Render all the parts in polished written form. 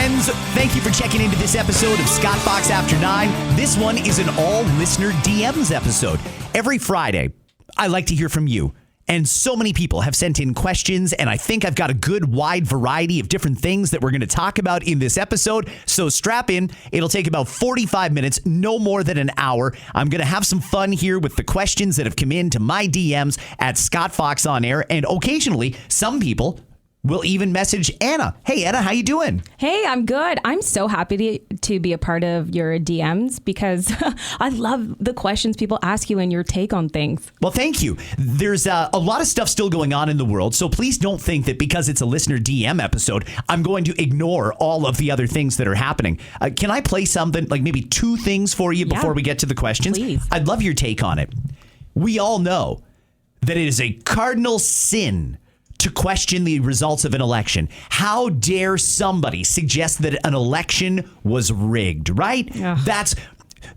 friends. Thank you for checking into this episode of Scott Fox After 9. This one is an all-listener DMs episode. Every Friday, I like to hear from you. And so many people have sent in questions, and I think I've got a good wide variety of different things that we're going to talk about in this episode. So strap in. It'll take about 45 minutes, no more than an hour. I'm going to have some fun here with the questions that have come in to my DMs at Scott Fox On Air. And occasionally, some people will even message Anna. Hey, Anna, how you doing? Hey, I'm good. I'm so happy to be a part of your DMs because I love the questions people ask you and your take on things. Well, thank you. There's a lot of stuff still going on in the world, so please don't think that because it's a listener DM episode, I'm going to ignore all of the other things that are happening. Can I play something, like maybe two things for you before we get to the questions? Please. I'd love your take on it. We all know that it is a cardinal sin to question the results of an election. How dare somebody suggest that an election was rigged, right? Ugh.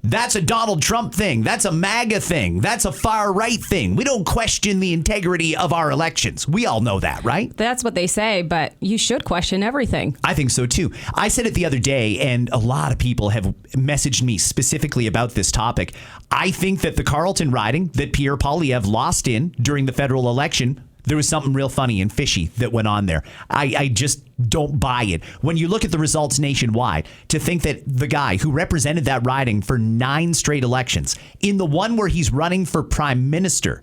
That's a Donald Trump thing. That's a MAGA thing. That's a far right thing. We don't question the integrity of our elections. We all know that, right? That's what they say, but you should question everything. I think so, too. I said it the other day, and a lot of people have messaged me specifically about this topic. I think that the Carleton riding that Pierre Poilievre lost in during the federal election, there was something real funny and fishy that went on there. I just don't buy it. When you look at the results nationwide, to think that the guy who represented that riding for 9 straight elections, in the one where he's running for prime minister,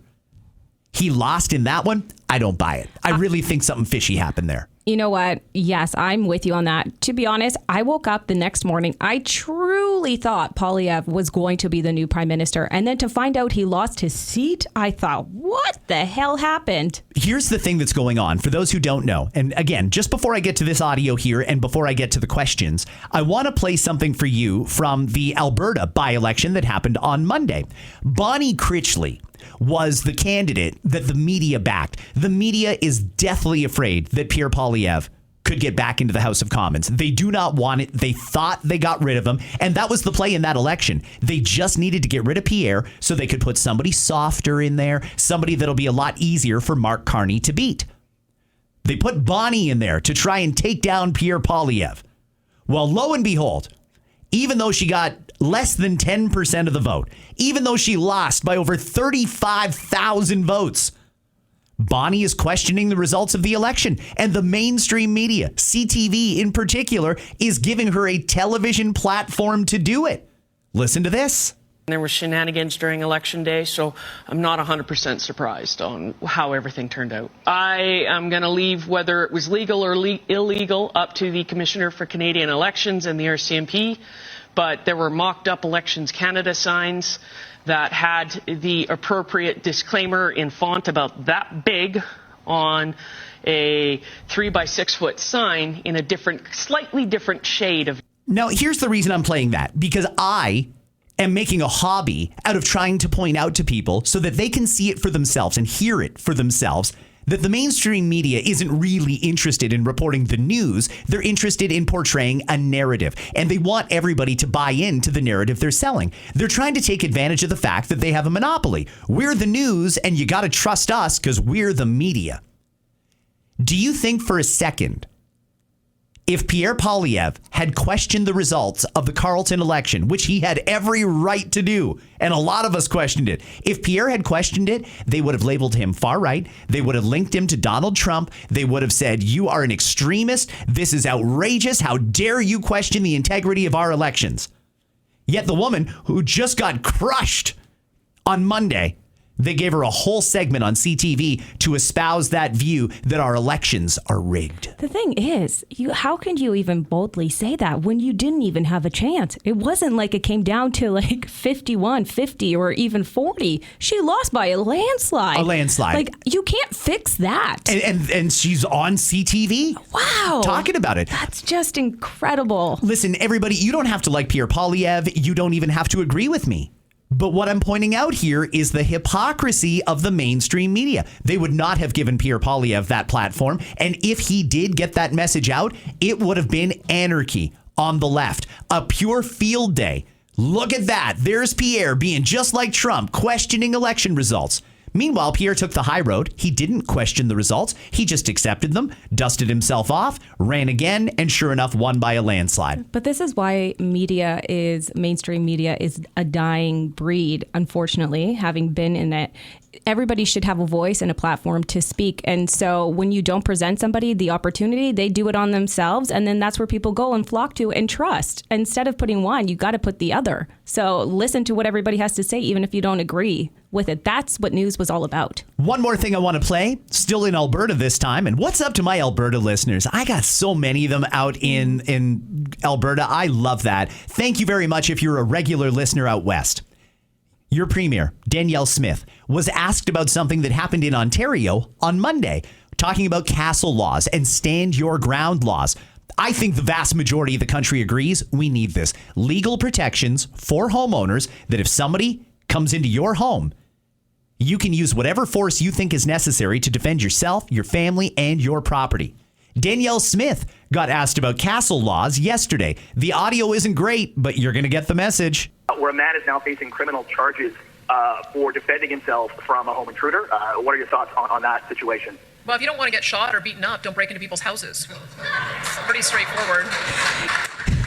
he lost in that one, I don't buy it. I really think something fishy happened there. You know what? Yes, I'm with you on that. To be honest, I woke up the next morning. I truly thought Poilievre was going to be the new prime minister. And then to find out he lost his seat, I thought, what the hell happened? Here's the thing that's going on for those who don't know. And again, just before I get to this audio here and before I get to the questions, I want to play something for you from the Alberta by-election that happened on Monday. Bonnie Critchley was the candidate that the media backed. The media is deathly afraid that Pierre Poilievre could get back into the House of Commons. They do not want it. They thought they got rid of him. And that was the play in that election. They just needed to get rid of Pierre so they could put somebody softer in there, somebody that'll be a lot easier for Mark Carney to beat. They put Bonnie in there to try and take down Pierre Poilievre. Well, lo and behold, even though she got less than 10% of the vote, even though she lost by over 35,000 votes, Bonnie is questioning the results of the election. And the mainstream media, CTV in particular, is giving her a television platform to do it. Listen to this. There were shenanigans during Election Day, so I'm not 100% surprised on how everything turned out. I am going to leave whether it was legal or illegal up to the Commissioner for Canadian Elections and the RCMP, but there were mocked-up Elections Canada signs that had the appropriate disclaimer in font about that big on a 3-by-6 foot sign in a slightly different shade of. Now, here's the reason I'm playing that, because I am making a hobby out of trying to point out to people so that they can see it for themselves and hear it for themselves that the mainstream media isn't really interested in reporting the news. They're interested in portraying a narrative, and they want everybody to buy into the narrative they're selling. They're trying to take advantage of the fact that they have a monopoly. We're the news, and you got to trust us because we're the media. Do you think for a second, if Pierre Poilievre had questioned the results of the Carleton election, which he had every right to do, and a lot of us questioned it, if Pierre had questioned it, they would have labeled him far right. They would have linked him to Donald Trump. They would have said, you are an extremist. This is outrageous. How dare you question the integrity of our elections? Yet the woman who just got crushed on Monday, they gave her a whole segment on CTV to espouse that view that our elections are rigged. The thing is, how can you even boldly say that when you didn't even have a chance? It wasn't like it came down to like 51, 50, or even 40. She lost by a landslide. A landslide. Like, you can't fix that. And she's on CTV. Wow. Talking about it. That's just incredible. Listen, everybody, you don't have to like Pierre Poilievre. You don't even have to agree with me. But what I'm pointing out here is the hypocrisy of the mainstream media. They would not have given Pierre Poilievre that platform. And if he did get that message out, it would have been anarchy on the left. A pure field day. Look at that. There's Pierre being just like Trump, questioning election results. Meanwhile, Pierre took the high road. He didn't question the results. He just accepted them, dusted himself off, ran again, and sure enough, won by a landslide. But this is why mainstream media is a dying breed, unfortunately, having been in it. Everybody should have a voice and a platform to speak. And so when you don't present somebody the opportunity, they do it on themselves. And then that's where people go and flock to and trust. Instead of putting one, you got to put the other. So listen to what everybody has to say, even if you don't agree with it. That's what news was all about. One more thing I want to play, still in Alberta this time. And what's up to my Alberta listeners? I got so many of them out in Alberta. I love that. Thank you very much if you're a regular listener out west. Your premier, Danielle Smith, was asked about something that happened in Ontario on Monday, talking about castle laws and stand your ground laws. I think the vast majority of the country agrees we need this. Legal protections for homeowners that if somebody comes into your home, you can use whatever force you think is necessary to defend yourself, your family, and your property. Danielle Smith got asked about castle laws yesterday. The audio isn't great, but you're going to get the message. Where a man is now facing criminal charges for defending himself from a home intruder. What are your thoughts on that situation? Well, if you don't want to get shot or beaten up, don't break into people's houses. Pretty straightforward.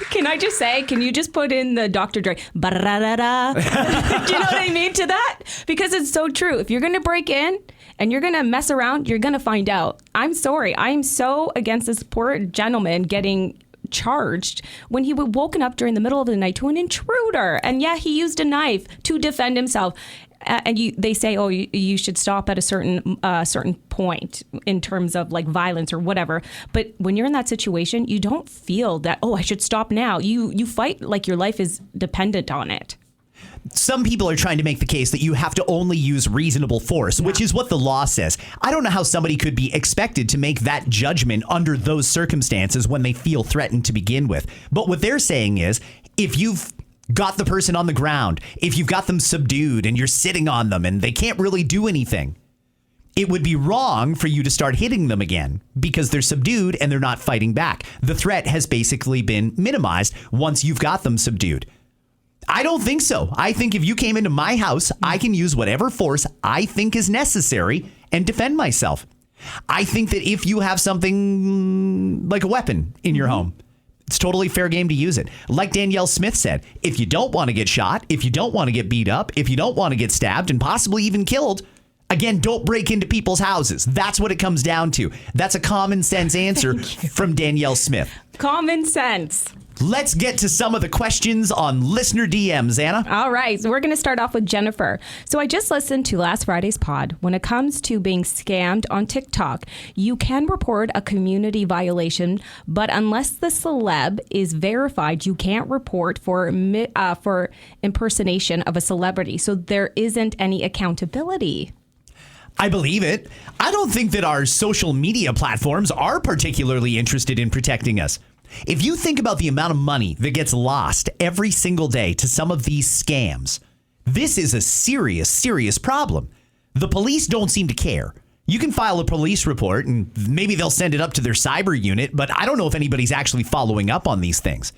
Can I just say, can you just put in the Dr. Dre, ba-da-da-da-da? Do you know what I mean to that? Because it's so true. If you're going to break in and you're going to mess around, you're going to find out. I'm sorry. I'm so against this poor gentleman getting charged when he was woken up during the middle of the night to an intruder. And yeah, he used a knife to defend himself. And they say, oh, you should stop at a certain point in terms of like violence or whatever. But when you're in that situation, you don't feel that, oh, I should stop now. You fight like your life is dependent on it. Some people are trying to make the case that you have to only use reasonable force, which is what the law says. I don't know how somebody could be expected to make that judgment under those circumstances when they feel threatened to begin with. But what they're saying is, if you've got the person on the ground, if you've got them subdued and you're sitting on them and they can't really do anything, it would be wrong for you to start hitting them again because they're subdued and they're not fighting back. The threat has basically been minimized once you've got them subdued. I don't think so. I think if you came into my house, I can use whatever force I think is necessary and defend myself. I think that if you have something like a weapon in your home, it's totally fair game to use it. Like Danielle Smith said, if you don't want to get shot, if you don't want to get beat up, if you don't want to get stabbed and possibly even killed, again, don't break into people's houses. That's what it comes down to. That's a common sense answer from Danielle Smith. Common sense. Let's get to some of the questions on listener DMs, Anna. All right. So we're going to start off with Jennifer. So I just listened to last Friday's pod. When it comes to being scammed on TikTok, you can report a community violation, but unless the celeb is verified, you can't report for impersonation of a celebrity. So there isn't any accountability. I believe it. I don't think that our social media platforms are particularly interested in protecting us. If you think about the amount of money that gets lost every single day to some of these scams, this is a serious, serious problem. The police don't seem to care. You can file a police report and maybe they'll send it up to their cyber unit, but I don't know if anybody's actually following up on these things.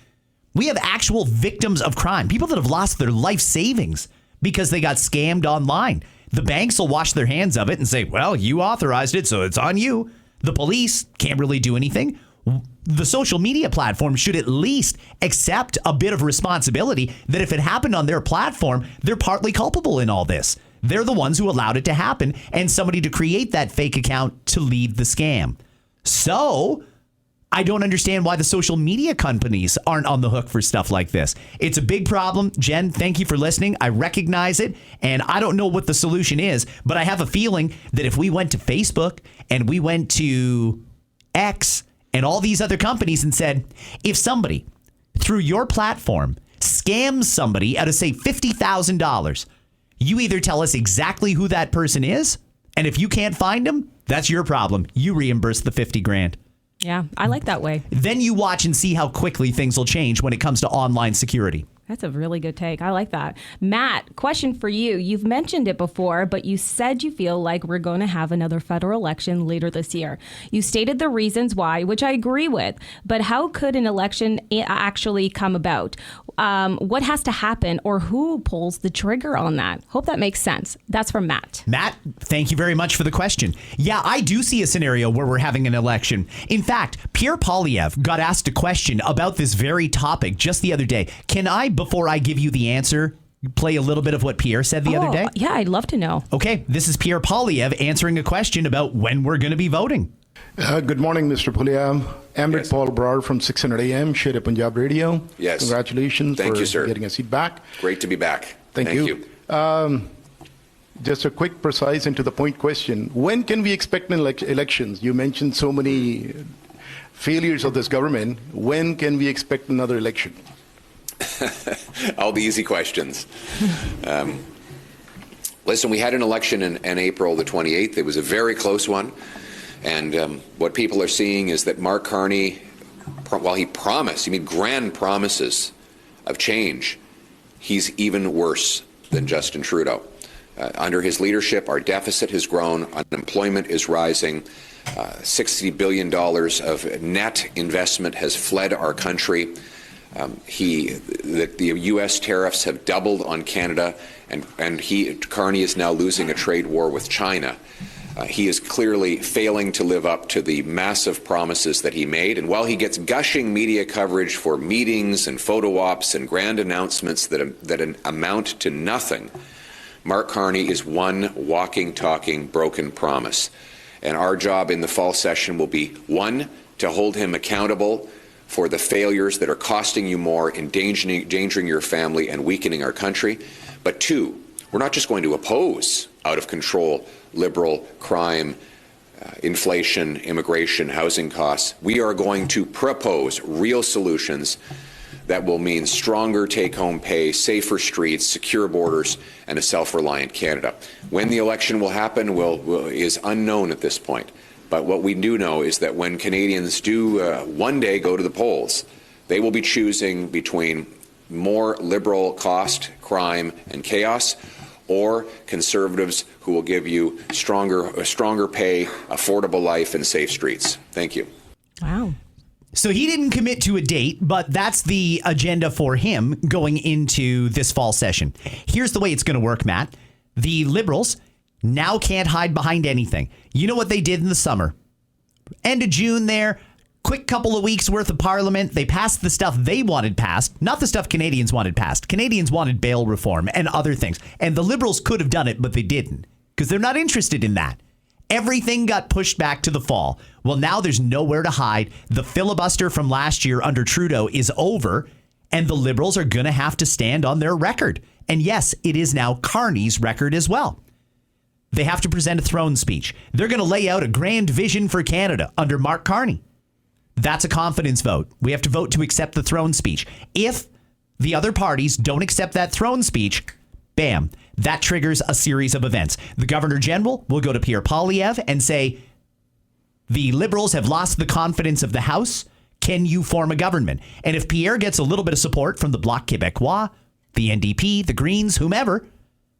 We have actual victims of crime, people that have lost their life savings because they got scammed online. The banks will wash their hands of it and say, well, you authorized it, so it's on you. The police can't really do anything. The social media platform should at least accept a bit of responsibility that if it happened on their platform, they're partly culpable in all this. They're the ones who allowed it to happen and somebody to create that fake account to lead the scam. So I don't understand why the social media companies aren't on the hook for stuff like this. It's a big problem. Jen, thank you for listening. I recognize it, and I don't know what the solution is, but I have a feeling that if we went to Facebook and we went to X and all these other companies and said, if somebody through your platform scams somebody out of, say, $50,000, you either tell us exactly who that person is, and if you can't find them, that's your problem. You reimburse the $50,000. Yeah, I like that way. Then you watch and see how quickly things will change when it comes to online security. That's a really good take. I like that. Matt, question for you. You've mentioned it before, but you said you feel like we're going to have another federal election later this year. You stated the reasons why, which I agree with, but how could an election actually come about? What has to happen, or who pulls the trigger on that? Hope that makes sense. That's from Matt. Matt, thank you very much for the question. Yeah, I do see a scenario where we're having an election. In fact, Pierre Poilievre got asked a question about this very topic just the other day. Can I, before I give you the answer, play a little bit of what Pierre said the other day? Yeah, I'd love to know. Okay, this is Pierre Poilievre answering a question about when we're going to be voting. Good morning, Mr. Poilievre. Amrit Paul Brar from 600 AM, Shere Punjab Radio. Yes. Congratulations Thank for you, sir. getting a seat back. Great to be back. Thank you. Just a quick, precise, and to the point question. When can we expect elections? You mentioned so many failures of this government. When can we expect another election? All the easy questions. Listen, we had an election in April the 28th. It was a very close one. And what people are seeing is that Mark Carney, while he made grand promises of change, he's even worse than Justin Trudeau. Under his leadership, our deficit has grown, unemployment is rising, $60 billion of net investment has fled our country. The U.S. tariffs have doubled on Canada, and Carney is now losing a trade war with China. He is clearly failing to live up to the massive promises that he made. And while he gets gushing media coverage for meetings and photo ops and grand announcements that amount to nothing, Mark Carney is one walking, talking, broken promise. And our job in the fall session will be, one, to hold him accountable for the failures that are costing you more, endangering your family and weakening our country. But two, we're not just going to oppose out of control liberal crime, inflation, immigration, housing costs. We are going to propose real solutions that will mean stronger take-home pay, safer streets, secure borders, and a self-reliant Canada. When the election will happen is unknown at this point. But what we do know is that when Canadians do one day go to the polls, they will be choosing between more liberal cost, crime, and chaos, or Conservatives who will give you stronger pay, affordable life, and safe streets. Thank you. Wow. So he didn't commit to a date, but that's the agenda for him going into this fall session. Here's the way it's going to work, Matt. The Liberals now can't hide behind anything. You know what they did in the summer? End of June there, quick couple of weeks worth of Parliament. They passed the stuff they wanted passed, not the stuff Canadians wanted passed. Canadians wanted bail reform and other things. And the Liberals could have done it, but they didn't because they're not interested in that. Everything got pushed back to the fall. Well, now there's nowhere to hide. The filibuster from last year under Trudeau is over, and the Liberals are going to have to stand on their record. And yes, it is now Carney's record as well. They have to present a throne speech. They're going to lay out a grand vision for Canada under Mark Carney. That's a confidence vote. We have to vote to accept the throne speech. If the other parties don't accept that throne speech, bam, that triggers a series of events. The Governor General will go to Pierre Poilievre and say, the Liberals have lost the confidence of the House. Can you form a government? And if Pierre gets a little bit of support from the Bloc Québécois, the NDP, the Greens, whomever,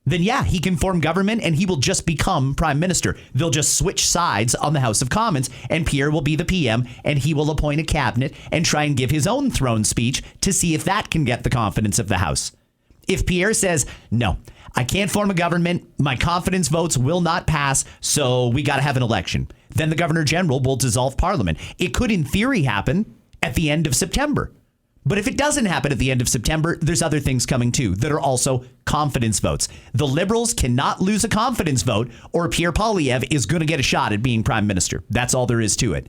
then yeah, he can form government and he will just become prime minister. They'll just switch sides on the House of Commons and Pierre will be the PM and he will appoint a cabinet and try and give his own throne speech to see if that can get the confidence of the House. If Pierre says, no, I can't form a government, my confidence votes will not pass, so we got to have an election, then the Governor General will dissolve Parliament. It could in theory happen at the end of September. But if it doesn't happen at the end of September, there's other things coming too that are also confidence votes. The Liberals cannot lose a confidence vote or Pierre Poilievre is going to get a shot at being prime minister. That's all there is to it.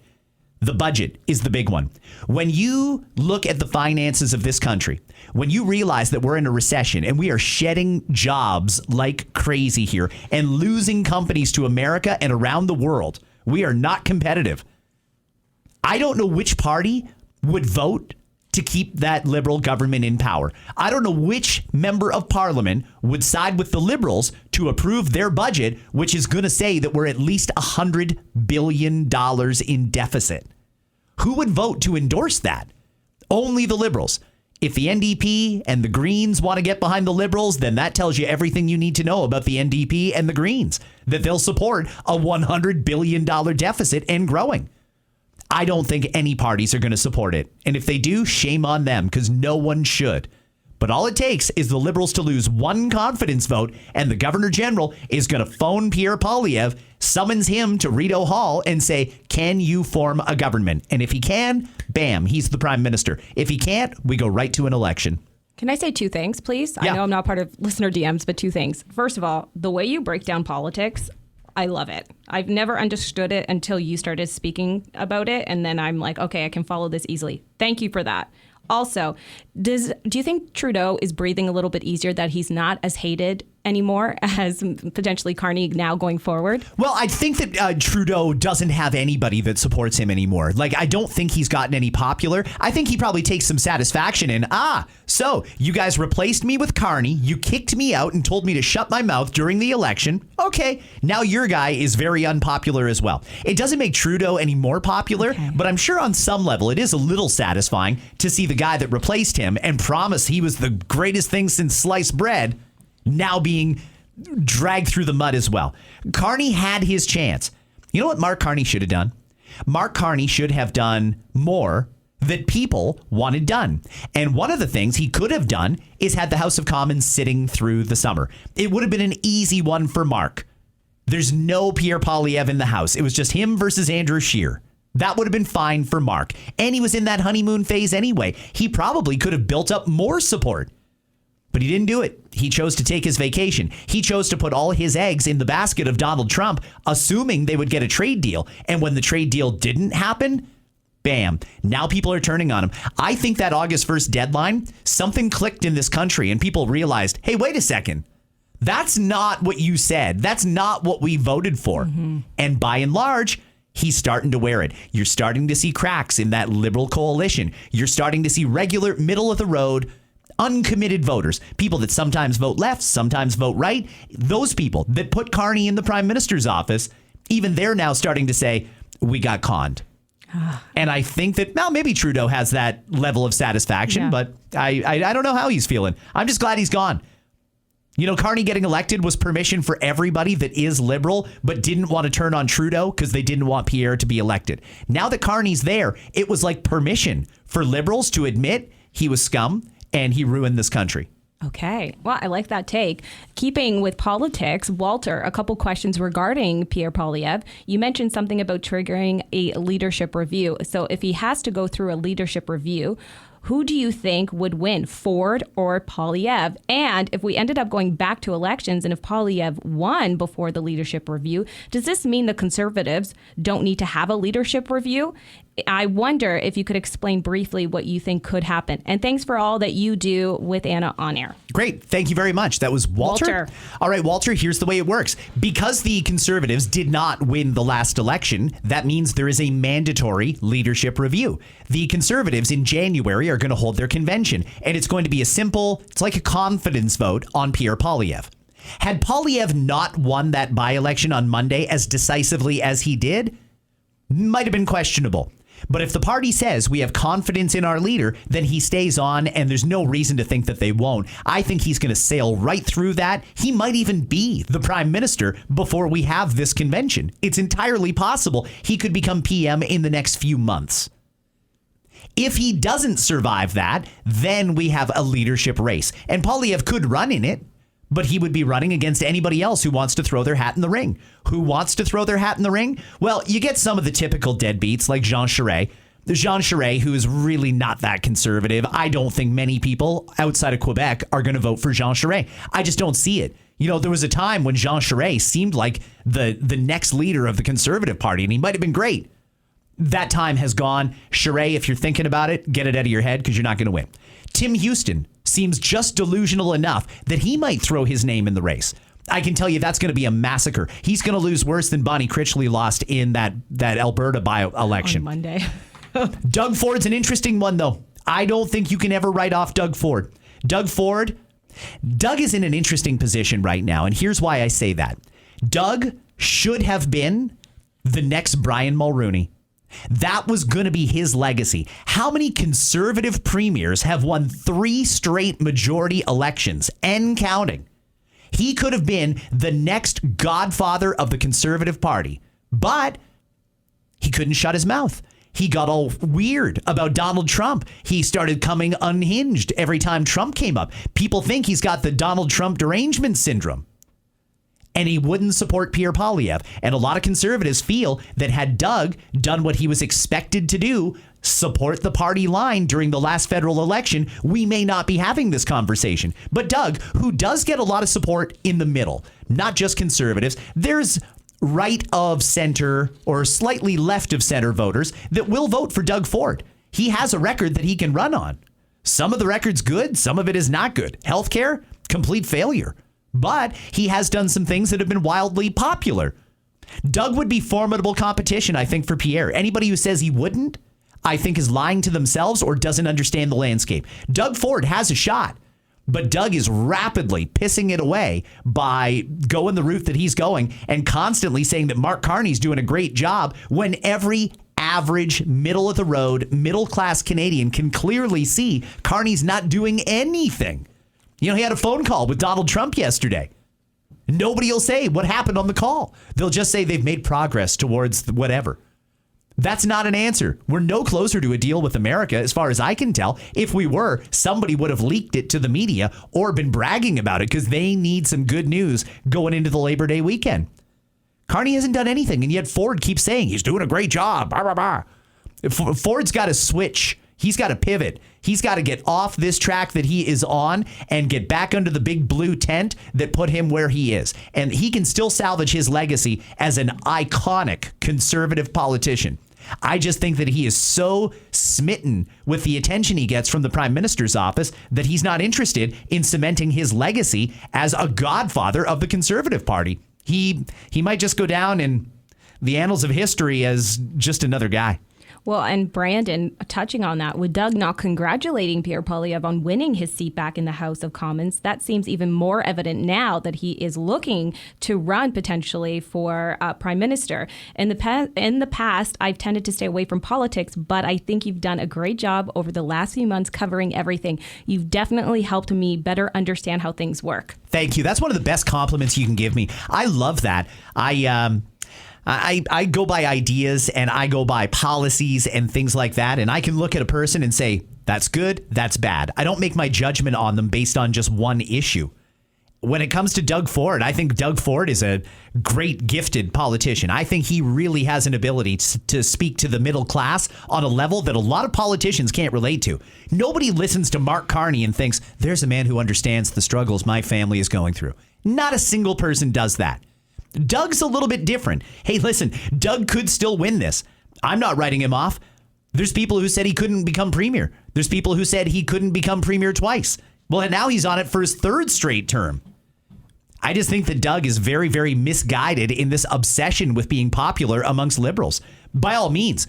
The budget is the big one. When you look at the finances of this country, when you realize that we're in a recession and we are shedding jobs like crazy here and losing companies to America and around the world, we are not competitive. I don't know which party would vote to keep that Liberal government in power. I don't know which member of Parliament would side with the Liberals to approve their budget, which is going to say that we're at least $100 billion in deficit. Who would vote to endorse that? Only the Liberals. If the NDP and the Greens want to get behind the Liberals, then that tells you everything you need to know about the NDP and the Greens, that they'll support a $100 billion deficit and growing. I don't think any parties are going to support it. And if they do, shame on them, because no one should. But all it takes is the Liberals to lose one confidence vote, and the Governor General is going to phone Pierre Poilievre, summons him to Rideau Hall, and say, can you form a government? And if he can, bam, he's the prime minister. If he can't, we go right to an election. Can I say two things, please? Yeah. I know I'm not part of listener DMs, but two things. First of all, the way you break down politics, I love it. I've never understood it until you started speaking about it. And then I'm like, okay, I can follow this easily. Thank you for that. Also, do you think Trudeau is breathing a little bit easier that he's not as hated anymore as potentially Carney now going forward? Well, I think that Trudeau doesn't have anybody that supports him anymore. Like, I don't think he's gotten any popular. I think he probably takes some satisfaction in, so you guys replaced me with Carney. You kicked me out and told me to shut my mouth during the election. Okay, now your guy is very unpopular as well. It doesn't make Trudeau any more popular, but I'm sure on some level it is a little satisfying to see the guy that replaced him and promised he was the greatest thing since sliced bread now being dragged through the mud as well. Carney had his chance. You know what Mark Carney should have done? Mark Carney should have done more that people wanted done. And one of the things he could have done is had the House of Commons sitting through the summer. It would have been an easy one for Mark. There's no Pierre Poilievre in the House. It was just him versus Andrew Scheer. That would have been fine for Mark. And he was in that honeymoon phase anyway. He probably could have built up more support. But he didn't do it. He chose to take his vacation. He chose to put all his eggs in the basket of Donald Trump, assuming they would get a trade deal. And when the trade deal didn't happen, bam, now people are turning on him. I think that August 1st deadline, something clicked in this country and people realized, hey, wait a second. That's not what you said. That's not what we voted for. Mm-hmm. And by and large, he's starting to wear it. You're starting to see cracks in that Liberal coalition. You're starting to see regular middle of the road uncommitted voters, people that sometimes vote left, sometimes vote right. Those people that put Carney in the prime minister's office, even they're now starting to say, we got conned. And I think that, well, maybe Trudeau has that level of satisfaction, but I don't know how he's feeling. I'm just glad he's gone. You know, Carney getting elected was permission for everybody that is liberal, but didn't want to turn on Trudeau because they didn't want Pierre to be elected. Now that Carney's there, it was like permission for liberals to admit he was scum and he ruined this country. Okay. Well, I like that take. Keeping with politics, Walter, a couple questions regarding Pierre Poilievre. You mentioned something about triggering a leadership review. So if he has to go through a leadership review, who do you think would win, Ford or Poilievre? And if we ended up going back to elections and if Poilievre won before the leadership review, does this mean the Conservatives don't need to have a leadership review? I wonder if you could explain briefly what you think could happen. And thanks for all that you do with Anna on air. Great. Thank you very much. That was Walter. All right, Walter, here's the way it works. Because the Conservatives did not win the last election, that means there is a mandatory leadership review. The Conservatives in January are going to hold their convention, and it's going to be it's like a confidence vote on Pierre Poilievre. Had Poilievre not won that by-election on Monday as decisively as he did, might have been questionable. But if the party says we have confidence in our leader, then he stays on, and there's no reason to think that they won't. I think he's going to sail right through that. He might even be the prime minister before we have this convention. It's entirely possible he could become PM in the next few months. If he doesn't survive that, then we have a leadership race. And Poilievre could run in it, but he would be running against anybody else who wants to throw their hat in the ring. Who wants to throw their hat in the ring? Well, you get some of the typical deadbeats like Jean Charest. Jean Charest, who is really not that conservative. I don't think many people outside of Quebec are going to vote for Jean Charest. I just don't see it. You know, there was a time when Jean Charest seemed like the next leader of the Conservative Party, and he might have been great. That time has gone. Charest, if you're thinking about it, get it out of your head because you're not going to win. Tim Houston seems just delusional enough that he might throw his name in the race. I can tell you that's going to be a massacre. He's going to lose worse than Bonnie Critchley lost in that Alberta by-election. On Monday. Doug Ford's an interesting one, though. I don't think you can ever write off Doug Ford. Doug is in an interesting position right now, and here's why I say that. Doug should have been the next Brian Mulroney. That was going to be his legacy. How many conservative premiers have won 3 straight majority elections and counting? He could have been the next godfather of the Conservative Party, but he couldn't shut his mouth. He got all weird about Donald Trump. He started coming unhinged every time Trump came up. People think he's got the Donald Trump derangement syndrome. And he wouldn't support Pierre Poilievre. And a lot of conservatives feel that had Doug done what he was expected to do, support the party line during the last federal election, we may not be having this conversation. But Doug, who does get a lot of support in the middle, not just conservatives, there's right of center or slightly left of center voters that will vote for Doug Ford. He has a record that he can run on. Some of the record's good, some of it is not good. Healthcare, complete failure. But he has done some things that have been wildly popular. Doug would be formidable competition, I think, for Pierre. Anybody who says he wouldn't, I think, is lying to themselves or doesn't understand the landscape. Doug Ford has a shot, but Doug is rapidly pissing it away by going the route that he's going and constantly saying that Mark Carney's doing a great job when every average, middle-of-the-road, middle-class Canadian can clearly see Carney's not doing anything. You know, he had a phone call with Donald Trump yesterday. Nobody will say what happened on the call. They'll just say they've made progress towards whatever. That's not an answer. We're no closer to a deal with America, as far as I can tell. If we were, somebody would have leaked it to the media or been bragging about it because they need some good news going into the Labor Day weekend. Carney hasn't done anything, and yet Ford keeps saying he's doing a great job. Bah, bah, bah. Ford's got to switch. He's got to pivot. He's got to get off this track that he is on and get back under the big blue tent that put him where he is. And he can still salvage his legacy as an iconic conservative politician. I just think that he is so smitten with the attention he gets from the Prime Minister's office that he's not interested in cementing his legacy as a godfather of the Conservative Party. He might just go down in the annals of history as just another guy. Well, and Brandon, touching on that, with Doug not congratulating Pierre Poilievre on winning his seat back in the House of Commons, that seems even more evident now that he is looking to run potentially for Prime Minister. In the past, I've tended to stay away from politics, but I think you've done a great job over the last few months covering everything. You've definitely helped me better understand how things work. Thank you. That's one of the best compliments you can give me. I love that. I go by ideas and I go by policies and things like that. And I can look at a person and say, that's good, that's bad. I don't make my judgment on them based on just one issue. When it comes to Doug Ford, I think Doug Ford is a great, gifted politician. I think he really has an ability to speak to the middle class on a level that a lot of politicians can't relate to. Nobody listens to Mark Carney and thinks, there's a man who understands the struggles my family is going through. Not a single person does that. Doug's a little bit different. Hey, listen, Doug could still win this. I'm not writing him off. There's people who said he couldn't become premier. There's people who said he couldn't become premier twice. Well, now he's on it for his 3rd straight term. I just think that Doug is very, very misguided in this obsession with being popular amongst liberals. By all means,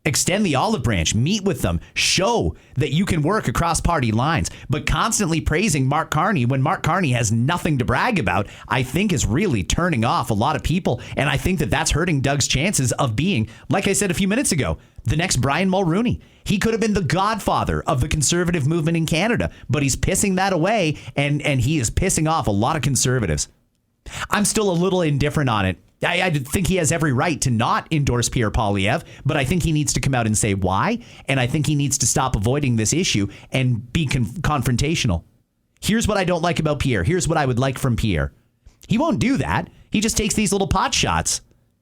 extend the olive branch, meet with them, show that you can work across party lines. But constantly praising Mark Carney when Mark Carney has nothing to brag about, I think is really turning off a lot of people. And I think that that's hurting Doug's chances of being, like I said a few minutes ago, the next Brian Mulroney. He could have been the godfather of the conservative movement in Canada, but he's pissing that away and he is pissing off a lot of conservatives. I'm still a little indifferent on it. I think he has every right to not endorse Pierre Poilievre, but I think he needs to come out and say why, and I think he needs to stop avoiding this issue and be confrontational. Here's what I don't like about Pierre. Here's what I would like from Pierre. He won't do that. He just takes these little pot shots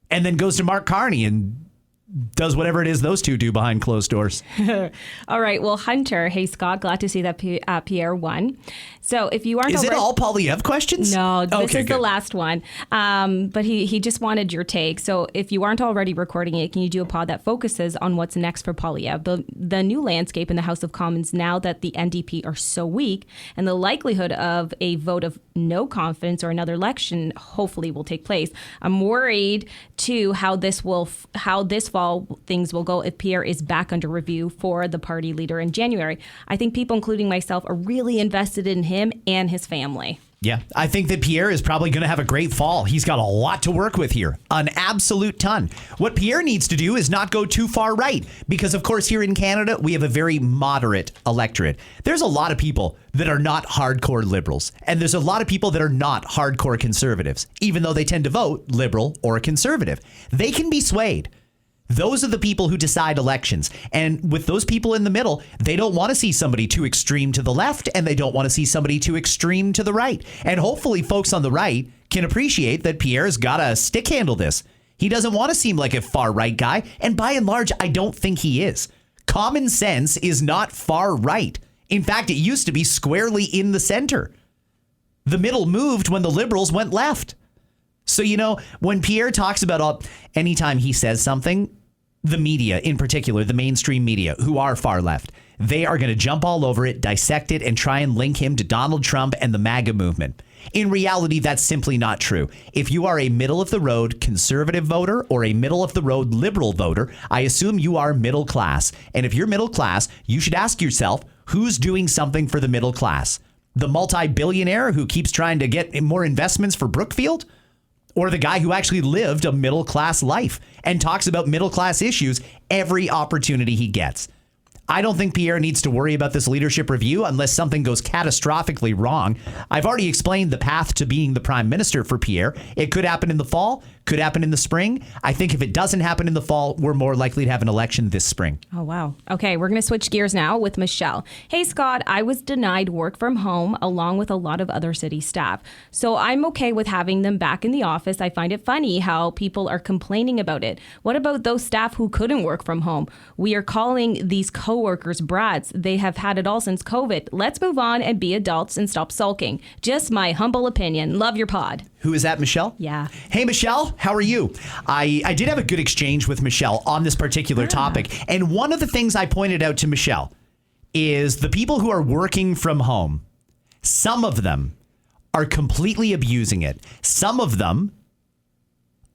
and then goes to Mark Carney and does whatever it is those two do behind closed doors. All right. Well, Hunter, hey, Scott, glad to see that Pierre won. So if you aren't Is already... it all Poilievre questions? No, this is good. the last one. But he just wanted your take. So if you aren't already recording it, can you do a pod that focuses on what's next for Poilievre? The new landscape in the House of Commons now that the NDP are so weak, and the likelihood of a vote of no confidence or another election hopefully will take place. I'm worried too how this fall things will go if Pierre is back under review for the party leader in January. I think people, including myself, are really invested in him and his family. Yeah, I think that Pierre is probably going to have a great fall. He's got a lot to work with here, an absolute ton. What Pierre needs to do is not go too far right, because, of course, here in Canada, we have a very moderate electorate. There's a lot of people that are not hardcore liberals, and there's a lot of people that are not hardcore conservatives, even though they tend to vote liberal or conservative. They can be swayed. Those are the people who decide elections. And with those people in the middle, they don't want to see somebody too extreme to the left, and they don't want to see somebody too extreme to the right. And hopefully folks on the right can appreciate that Pierre's got to stick handle this. He doesn't want to seem like a far right guy. And by and large, I don't think he is. Common sense is not far right. In fact, it used to be squarely in the center. The middle moved when the liberals went left. So, when Pierre talks about anytime he says something, the media in particular, the mainstream media, who are far left, they are going to jump all over it, dissect it, and try and link him to Donald Trump and the MAGA movement. In reality, that's simply not true. If you are a middle-of-the-road conservative voter or a middle-of-the-road liberal voter, I assume you are middle class. And if you're middle class, you should ask yourself, who's doing something for the middle class? The multi-billionaire who keeps trying to get more investments for Brookfield? Or the guy who actually lived a middle-class life and talks about middle-class issues every opportunity he gets? I don't think Pierre needs to worry about this leadership review unless something goes catastrophically wrong. I've already explained the path to being the prime minister for Pierre. It could happen in the fall, could happen in the spring. I think if it doesn't happen in the fall, we're more likely to have an election this spring. Oh, wow. Okay, we're going to switch gears now with Michelle. Hey, Scott, I was denied work from home along with a lot of other city staff. So I'm okay with having them back in the office. I find it funny how people are complaining about it. What about those staff who couldn't work from home? We are calling these coworkers brats. They have had it all since COVID. Let's move on and be adults and stop sulking. Just my humble opinion. Love your pod. Who is that, Michelle? Yeah. Hey, Michelle, how are you? I did have a good exchange with Michelle on this particular topic. And one of the things I pointed out to Michelle is the people who are working from home, some of them are completely abusing it. Some of them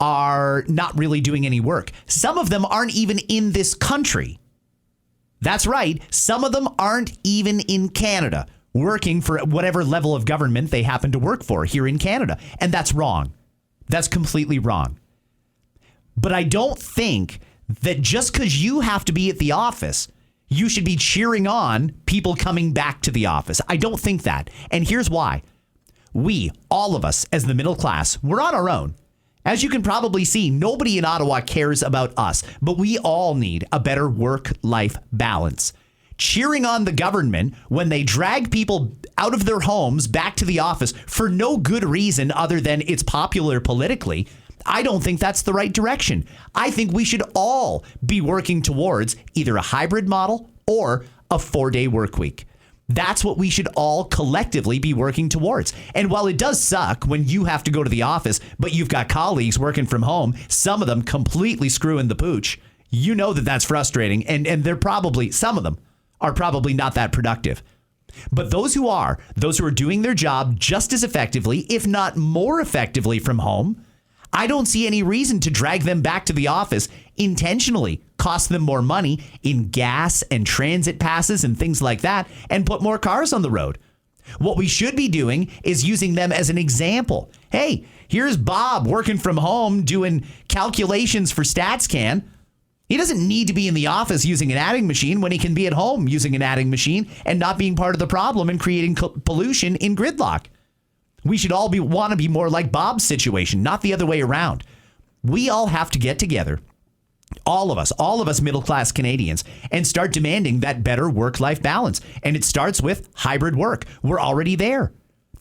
are not really doing any work. Some of them aren't even in this country. That's right. Some of them aren't even in Canada, working for whatever level of government they happen to work for here in Canada. And that's wrong. That's completely wrong. But I don't think that just because you have to be at the office, you should be cheering on people coming back to the office. I don't think that. And here's why. We, all of us as the middle class, we're on our own. As you can probably see, nobody in Ottawa cares about us, but we all need a better work-life balance. Cheering on the government when they drag people out of their homes back to the office for no good reason other than it's popular politically, I don't think that's the right direction. I think we should all be working towards either a hybrid model or a 4-day work week. That's what we should all collectively be working towards. And while it does suck when you have to go to the office, but you've got colleagues working from home, some of them completely screwing the pooch, you know that that's frustrating. And they're probably, some of them are probably not that productive. But those who are doing their job just as effectively, if not more effectively from home, I don't see any reason to drag them back to the office intentionally, cost them more money in gas and transit passes and things like that, and put more cars on the road. What we should be doing is using them as an example. Hey, here's Bob working from home doing calculations for StatsCan. He doesn't need to be in the office using an adding machine when he can be at home using an adding machine and not being part of the problem and creating pollution in gridlock. We should all want to be more like Bob's situation, not the other way around. We all have to get together, all of us middle-class Canadians, and start demanding that better work-life balance. And it starts with hybrid work. We're already there.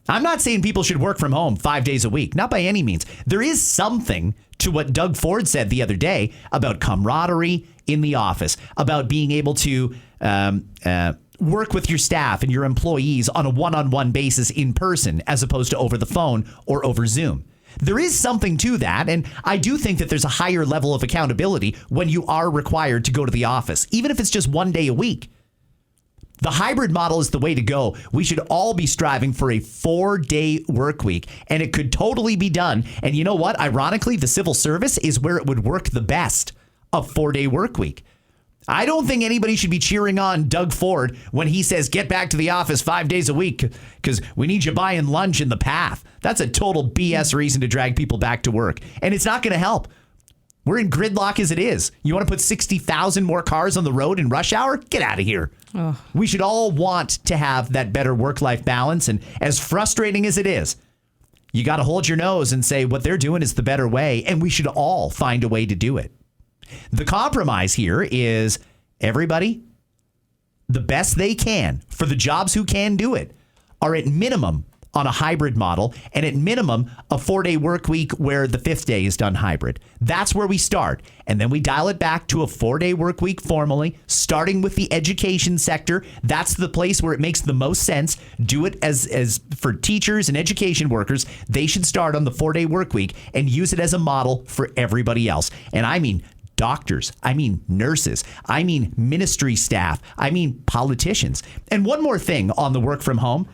I'm not saying people should work from home 5 days a week, not by any means. There is something to what Doug Ford said the other day about camaraderie in the office, about being able to work with your staff and your employees on a one-on-one basis in person as opposed to over the phone or over Zoom. There is something to that, and I do think that there's a higher level of accountability when you are required to go to the office, even if it's just 1 day a week. The hybrid model is the way to go. We should all be striving for a 4-day work week, and it could totally be done. And you know what? Ironically, the civil service is where it would work the best, a 4-day work week. I don't think anybody should be cheering on Doug Ford when he says, get back to the office 5 days a week because we need you buying lunch in the path. That's a total BS reason to drag people back to work. And it's not going to help. We're in gridlock as it is. You want to put 60,000 more cars on the road in rush hour? Get out of here. Oh. We should all want to have that better work-life balance. And as frustrating as it is, you got to hold your nose and say what they're doing is the better way. And we should all find a way to do it. The compromise here is everybody, the best they can for the jobs who can do it, are at minimum on a hybrid model and at minimum a 4-day work week where the 5th day is done hybrid. That's where we start. And then we dial it back to a 4-day work week formally, starting with the education sector. That's the place where it makes the most sense. Do it as for teachers and education workers. They should start on the 4-day work week and use it as a model for everybody else. And I mean doctors, I mean nurses, I mean ministry staff, I mean politicians. And one more thing on the work from home.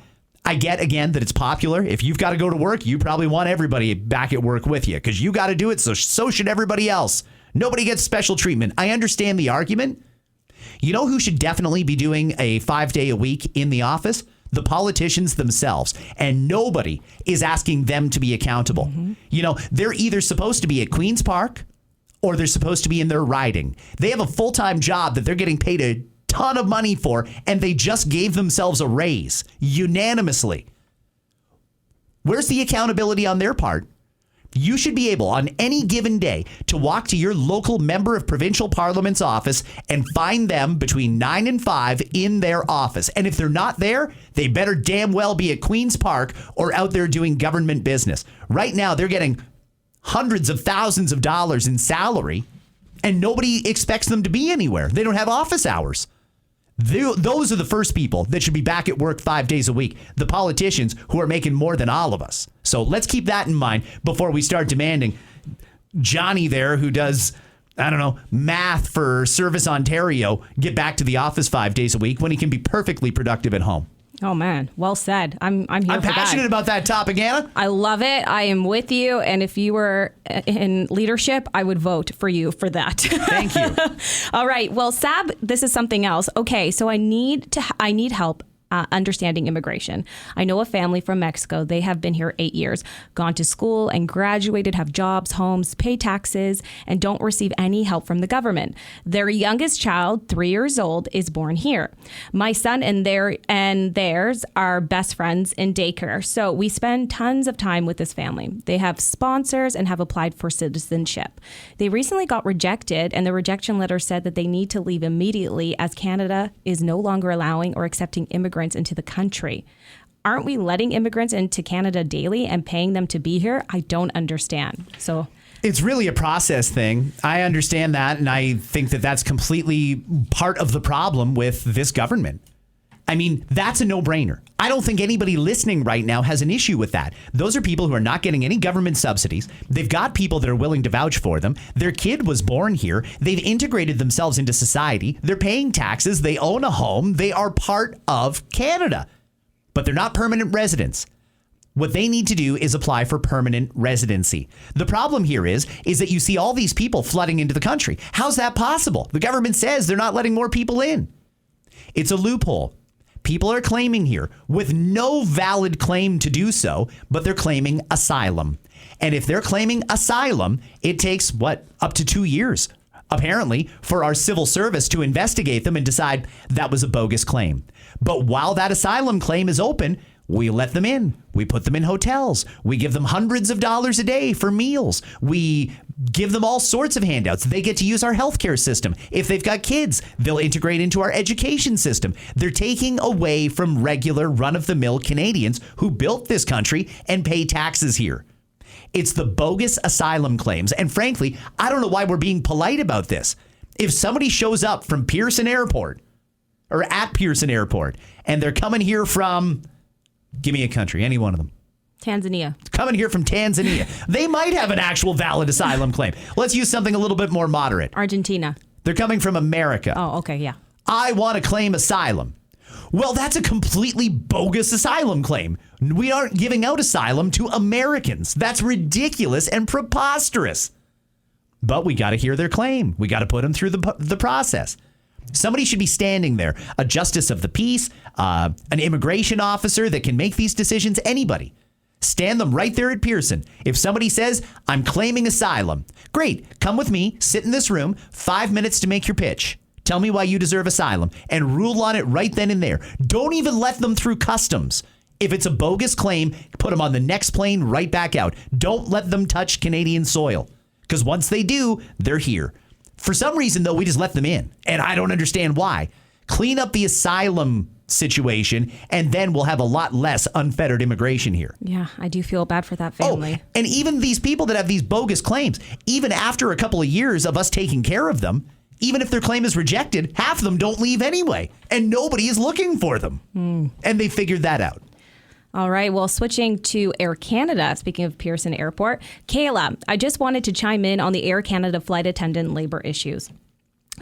I get, again, that it's popular. If you've got to go to work, you probably want everybody back at work with you because you got to do it. So should everybody else. Nobody gets special treatment. I understand the argument. You know who should definitely be doing a 5-day a week in the office? The politicians themselves. And nobody is asking them to be accountable. Mm-hmm. You know, they're either supposed to be at Queen's Park or they're supposed to be in their riding. They have a full-time job that they're getting paid a ton of money for, and they just gave themselves a raise unanimously. Where's the accountability on their part? You should be able on any given day to walk to your local member of provincial parliament's office and find them between 9 and 5 in their office. And if they're not there, they better damn well be at Queen's Park or out there doing government business. Right now, they're getting hundreds of thousands of dollars in salary, and nobody expects them to be anywhere. They don't have office hours. Those are the first people that should be back at work 5 days a week, the politicians who are making more than all of us. So let's keep that in mind before we start demanding Johnny there, who does, I don't know, math for Service Ontario, get back to the office 5 days a week when he can be perfectly productive at home. Oh, man. Well said. I'm here for that. I'm passionate about that topic, Anna. I love it. I am with you. And if you were in leadership, I would vote for you for that. Thank you. All right. Well, Sab, this is something else. Okay. So I need help understanding immigration. I know a family from Mexico. They have been here 8 years, gone to school and graduated, have jobs, homes, pay taxes, and don't receive any help from the government. Their youngest child, 3 years old, is born here. My son and theirs are best friends in daycare. So we spend tons of time with this family. They have sponsors and have applied for citizenship. They recently got rejected, and the rejection letter said that they need to leave immediately as Canada is no longer allowing or accepting immigrants into the country. Aren't we letting immigrants into Canada daily and paying them to be here? I don't understand. So it's really a process thing. I understand that, and I think that that's completely part of the problem with this government. I mean, that's a no-brainer. I don't think anybody listening right now has an issue with that. Those are people who are not getting any government subsidies. They've got people that are willing to vouch for them. Their kid was born here. They've integrated themselves into society. They're paying taxes. They own a home. They are part of Canada, but they're not permanent residents. What they need to do is apply for permanent residency. The problem here is that you see all these people flooding into the country. How's that possible? The government says they're not letting more people in. It's a loophole. People are claiming here with no valid claim to do so, but they're claiming asylum. And if they're claiming asylum, it takes, up to 2 years, apparently, for our civil service to investigate them and decide that was a bogus claim. But while that asylum claim is open, we let them in. We put them in hotels. We give them hundreds of dollars a day for meals. We give them all sorts of handouts. They get to use our healthcare system. If they've got kids, they'll integrate into our education system. They're taking away from regular run-of-the-mill Canadians who built this country and pay taxes here. It's the bogus asylum claims. And frankly, I don't know why we're being polite about this. If somebody shows up from Pearson Airport or at Pearson Airport and they're coming here from... Give me a country, any one of them. Tanzania. Coming here from Tanzania. They might have an actual valid asylum claim. Let's use something a little bit more moderate. Argentina. They're coming from America. Oh, okay, yeah. I want to claim asylum. Well, that's a completely bogus asylum claim. We aren't giving out asylum to Americans. That's ridiculous and preposterous. But we got to hear their claim. We got to put them through the process. Somebody should be standing there, a justice of the peace, an immigration officer that can make these decisions, anybody. Stand them right there at Pearson. If somebody says, I'm claiming asylum, great, come with me, sit in this room, 5 minutes to make your pitch. Tell me why you deserve asylum and rule on it right then and there. Don't even let them through customs. If it's a bogus claim, put them on the next plane right back out. Don't let them touch Canadian soil, because once they do, they're here. For some reason, though, we just let them in, and I don't understand why. Clean up the asylum situation, and then we'll have a lot less unfettered immigration here. Yeah, I do feel bad for that family. Oh, and even these people that have these bogus claims, even after a couple of years of us taking care of them, even if their claim is rejected, half of them don't leave anyway, and nobody is looking for them. And they figured that out. All right. Well, switching to Air Canada, speaking of Pearson Airport, Kayla, I just wanted to chime in on the Air Canada flight attendant labor issues.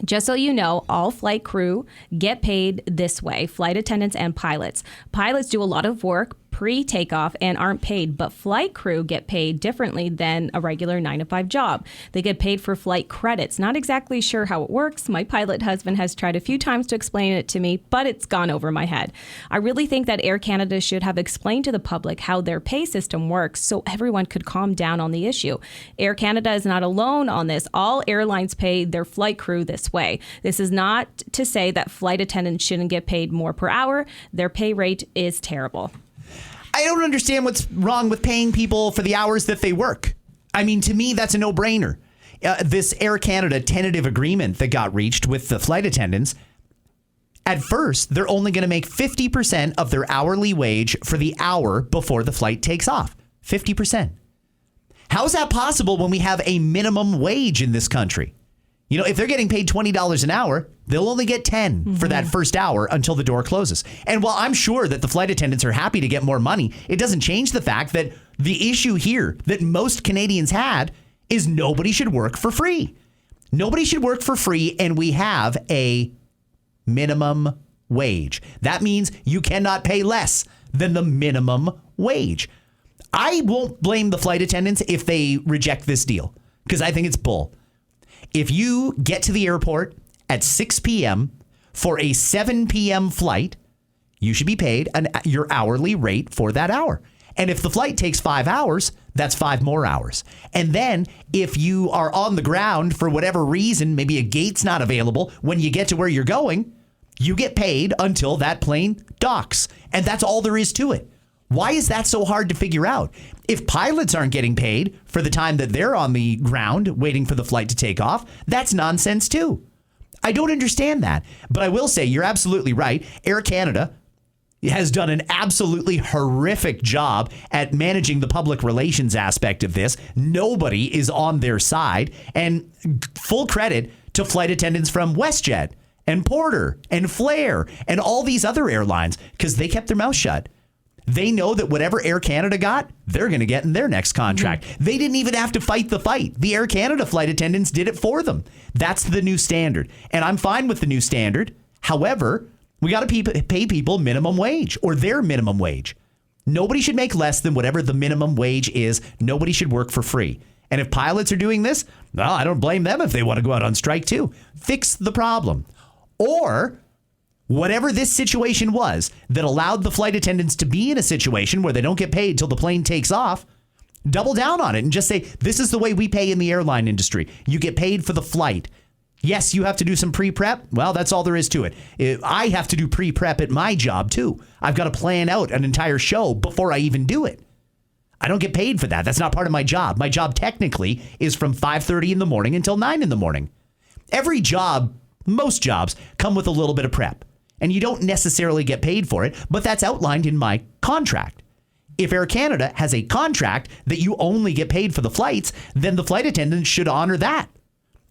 Just so you know, all flight crew get paid this way, flight attendants and pilots. Pilots do a lot of work pre-takeoff and aren't paid, but flight crew get paid differently than a regular 9-to-5 job. They get paid for flight credits. Not exactly sure how it works. My pilot husband has tried a few times to explain it to me, but it's gone over my head. I really think that Air Canada should have explained to the public how their pay system works so everyone could calm down on the issue. Air Canada is not alone on this. All airlines pay their flight crew this way. This is not to say that flight attendants shouldn't get paid more per hour. Their pay rate is terrible. I don't understand what's wrong with paying people for the hours that they work. I mean, to me, that's a no-brainer. This Air Canada tentative agreement that got reached with the flight attendants, at first, they're only going to make 50% of their hourly wage for the hour before the flight takes off. 50%. How is that possible when we have a minimum wage in this country? You know, if they're getting paid $20 an hour, they'll only get $10 for that first hour until the door closes. And while I'm sure that the flight attendants are happy to get more money, it doesn't change the fact that the issue here that most Canadians had is nobody should work for free. Nobody should work for free, and we have a minimum wage. That means you cannot pay less than the minimum wage. I won't blame the flight attendants if they reject this deal, because I think it's bull. If you get to the airport at 6 p.m. for a 7 p.m. flight, you should be paid your hourly rate for that hour. And if the flight takes 5 hours, that's 5 more hours. And then if you are on the ground for whatever reason, maybe a gate's not available, when you get to where you're going, you get paid until that plane docks. And that's all there is to it. Why is that so hard to figure out? If pilots aren't getting paid for the time that they're on the ground waiting for the flight to take off, that's nonsense too. I don't understand that. But I will say you're absolutely right. Air Canada has done an absolutely horrific job at managing the public relations aspect of this. Nobody is on their side. And full credit to flight attendants from WestJet and Porter and Flair and all these other airlines, because they kept their mouth shut. They know that whatever Air Canada got, they're going to get in their next contract. They didn't even have to fight the fight. The Air Canada flight attendants did it for them. That's the new standard. And I'm fine with the new standard. However, we got to pay people minimum wage or their minimum wage. Nobody should make less than whatever the minimum wage is. Nobody should work for free. And if pilots are doing this, well, I don't blame them if they want to go out on strike too. Fix the problem. Or whatever this situation was that allowed the flight attendants to be in a situation where they don't get paid till the plane takes off, double down on it and just say, this is the way we pay in the airline industry. You get paid for the flight. Yes, you have to do some pre-prep. Well, that's all there is to it. I have to do pre-prep at my job too. I've got to plan out an entire show before I even do it. I don't get paid for that. That's not part of my job. My job technically is from 5:30 in the morning until 9 in the morning. Every job, most jobs, come with a little bit of prep. And you don't necessarily get paid for it, but that's outlined in my contract. If Air Canada has a contract that you only get paid for the flights, then the flight attendants should honor that.